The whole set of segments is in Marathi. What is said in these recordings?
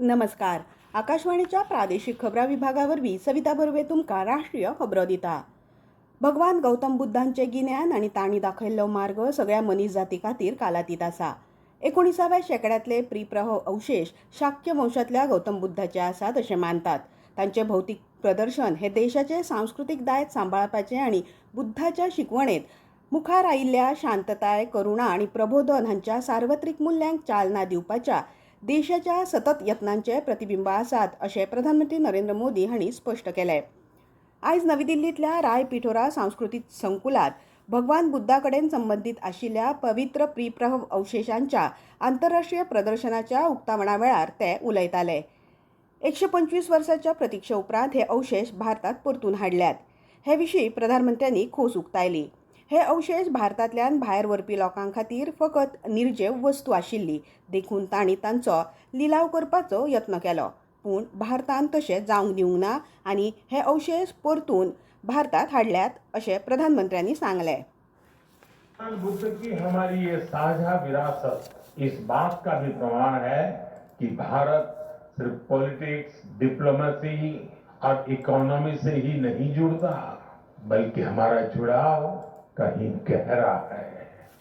नमस्कार. आकाशवाणीच्या प्रादेशिक खबरां विभागावर सविता बर्वे तुमकां राष्ट्रीय खबरो दिता. भगवान गौतम बुद्धांचे गिन्यान आनी तांणी दाखयल्लो मार्ग सगळ्या मनीस जाती खातीर कालातीत आसा. 19व्या शेंकड्यांतले प्रिप्रह अवशेष शाक्य वंशातल्या गौतम बुद्धाचे आसात अशें मानतात. तांचे भौतीक प्रदर्शन हे देशाचे सांस्कृतीक दायज सांबाळपाचे आनी बुद्धाच्या शिकवणेंत मुखार आयिल्ल्या शांतताय, करुणा आनी प्रबोधन हांच्या सार्वत्रिक मुल्यांक चालना दिवपाच्या देशाच्या सतत यत्नांचे प्रतिबिंब आसात अशें प्रधानमंत्री नरेंद्र मोदी हांणी स्पश्ट केलें. आयज नवी दिल्लींतल्या राय पिठोरा सांस्कृतीक संकुलात भगवान बुद्धा कडेन संबंदीत आशिल्ल्या पवित्र प्रिप्रह अवशेशांच्या आंतरराष्ट्रीय प्रदर्शनाच्या उक्तावणा वेळार ते उलयताले. 125 वर्सांच्या प्रतीक्षे उपरांत हे अवशेष भारतात परतून हाडल्यात. हे विशीं प्रधानमंत्र्यांनी खोस उक्तायली. हे अवशेष भारतांतल्यान भायर व्हरपी लोकां खातीर फकत निर्जेव वस्तू आशिल्ली देखून तांणी तांचो लिलाव करपाचो यत्न केलो. पूण भारतान तशें जावंक दिवंक ना आनी हे अवशेष परतून भारतात हाडल्यात अशें प्रधानमंत्र्यांनी सांगलें. बुद्ध की हमारी ये साझा विरासत इस बात का भी प्रमाण है कि भारत सिर्फ पॉलिटिक्स, डिप्लोमेसी और इकोनॉमी से ही नहीं जुड़ता, बल्कि हमारा जुड़ाव कहीं गहरा है.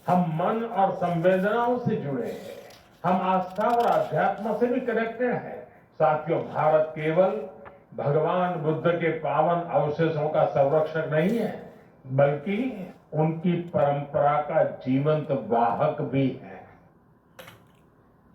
हम मन और संवेदनाओं से जुड़े हैं. हम आस्था और अध्यात्म से भी कनेक्टेड हैं. साथियों, भारत केवल भगवान बुद्ध के पावन अवशेषों का संरक्षक नहीं है, बल्कि उनकी परंपरा का जीवंत वाहक भी है.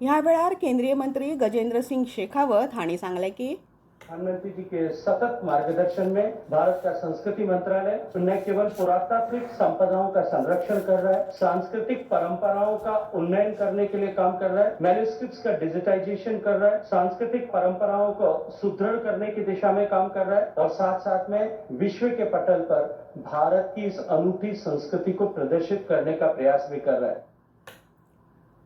ह्या वेळार केंद्रीय मंत्री गजेंद्र सिंग शेखावत हांणी सांगलें की प्रधानमंत्री जी के सतत मार्गदर्शन में भारत का संस्कृति मंत्रालय न केवल पुरातात्विक संपदाओं का संरक्षण कर रहा है, सांस्कृतिक परंपराओं का उन्नयन करने के लिए काम कर रहा है, मैन्युस्क्रिप्ट्स का डिजिटाइजेशन कर रहा है, सांस्कृतिक परंपराओं को सुदृढ़ करने की दिशा में काम कर रहा है और साथ साथ में विश्व के पटल पर भारत की इस अनूठी संस्कृति को प्रदर्शित करने का प्रयास भी कर रहा है.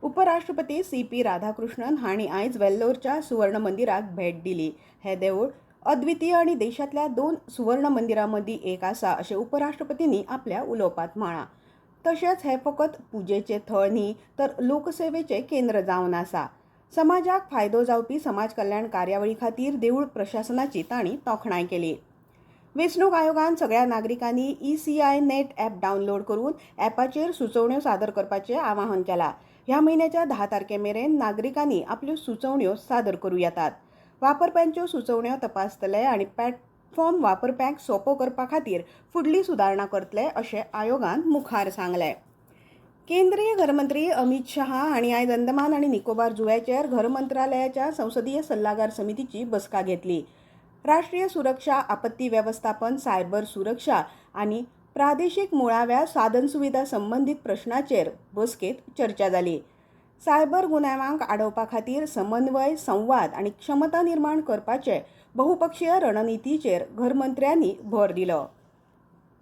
उपराष्ट्रपती CP राधाकृष्णन हांणी आयज वेल्लोरच्या सुवर्ण मंदिराक भेट दिली. हे देवूळ अद्वितीय आनी देशांतल्या 2 सुवर्ण मंदिरां मदीं एक आसा अशें उपराष्ट्रपतींनी आपल्या उलोवपांत म्हळां. तशेंच हे फकत पुजेचें थळ न्ही तर लोकसेवेचें केंद्र जावन आसा. समाजाक फायदो जावपी समाज कल्याण कार्यावळी खातीर देवूळ प्रशासनाची तांणी तोखणाय केली. वेंचणूक आयोगान सगळ्या नागरिकांनी ECI नेट ॲप डावनलोड करून ॲपाचेर सुचोवण्यो सादर करपाचें आवाहन केलां. ह्या म्हयन्याच्या 10 तारखेमेरेन नागरिकांनी आपल्यो सुचोवण्यो सादर करूं येतात. वापरप्यांच्यो सुचोवण्यो तपासतले आनी प्लॅटफॉर्म वापरप्यांक सोपो करपा खातीर फुडली सुदारणा करतले अशें आयोगान मुखार सांगलें. केंद्रीय घरमंत्री अमित शहा हांणी आयज अंदमान आनी निकोबार जुंव्याचेर घर मंत्रालयाच्या संसदीय सल्लागार समितीची बसका घेतली. राष्ट्रीय सुरक्षा, आपत्ती वेवस्थापन, सायबर सुरक्षा आनी प्रादेशीक मुळाव्या साधनसुविधा संबंधीत प्रश्नाचेर बसकेंत चर्चा जाली. सायबर गुन्यांवांक आडोवपा खातीर समन्वय, संवाद आनी क्षमता निर्माण करपाचे बहुपक्षीय रणनितीचेर घरमंत्र्यांनी भर दिलो.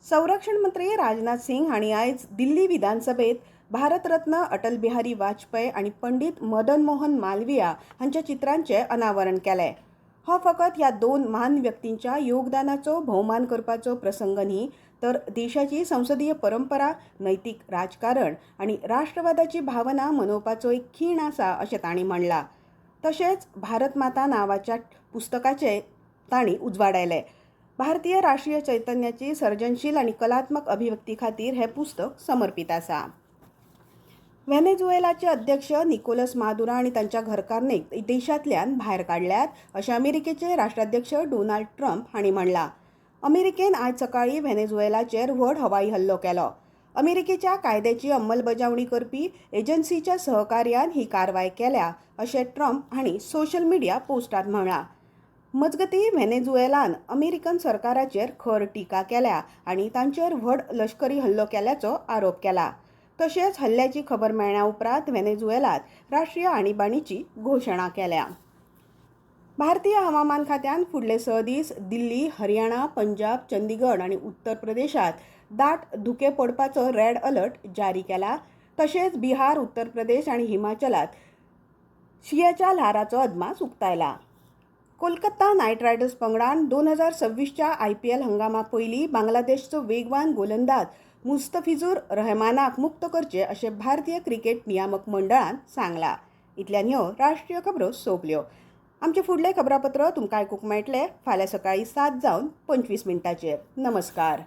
संरक्षण मंत्री राजनाथ सिंग हांणी आयज दिल्ली विधानसभेत भारतरत्न अटल बिहारी वाजपेयी आनी पंडित मदन मोहन मालविया हांच्या चित्रांचें अनावरण केलें. हो फकत ह्या 2 महान व्यक्तींच्या योगदानाचो भोवमान करपाचो प्रसंग न्ही तर देशाची संसदीय परंपरा, नैतीक राजकारण आनी राष्ट्रवादाची भावना मनोवपाचो एक खीण आसा अशें तांणी म्हणलां. तशेंच भारत माता नांवाच्या पुस्तकाचे तांणी उजवाडायलें. भारतीय राष्ट्रीय चैतन्याची सर्जनशील आनी कलात्मक अभिव्यक्ती खातीर हें पुस्तक समर्पीत आसा. व्हेनेझुएलाचे अध्यक्ष निकोलस मादुरो आनी तांच्या घरकान्नीक देशांतल्यान भायर काडल्यात अशें अमेरिकेचे राष्ट्राध्यक्ष डोनाल्ड ट्रम्प हांणी म्हणलां. अमेरिकेन आयज सकाळीं व्हेनेझुएलाचेर व्हड हवाई हल्लो केलो. अमेरिकेच्या कायद्याची अंमलबजावणी करपी एजन्सीच्या सहकार्यान ही कारवाय केल्या अशें ट्रम्प हांणी सोशल मिडिया पोस्टांत म्हळां. मजगतीं व्हेनेझुएलान अमेरिकन सरकाराचेर खर टिका केल्या आनी तांचेर व्हड लश्करी हल्लो केल्याचो आरोप केला. तशेंच हल्ल्याची खबर मेळ्ळ्या उपरांत व्हेनेझुएलात राष्ट्रीय आणीबाणीची घोशणा केल्या. भारतीय हवामान खात्यान फुडले 6 दीस दिल्ली, हरियाणा, पंजाब, चंदीगड आनी उत्तर प्रदेशात दाट धुके पडपाचो रेड अलर्ट जारी केला. तशेंच बिहार, उत्तर प्रदेश आनी हिमाचलात शिंयाच्या ल्हाराचो अदमास उक्तायला. कोलकाता नायट रायडर्स पंगडान 2026च्या IPL हंगामा पयलीं बांगलादेशचो वेगवान गोलंदाज मुस्तफिजूर रहमानाक मुक्त करचे अशें भारतीय क्रिकेट नियामक मंडळान सांगलां. इतल्यान ह्यो राष्ट्रीय खबरो सोंपल्यो. आमचे फुडले खबरापत्र तुमकां आयकूंक मेळटले फाल्यां सकाळीं 7:25 नमस्कार.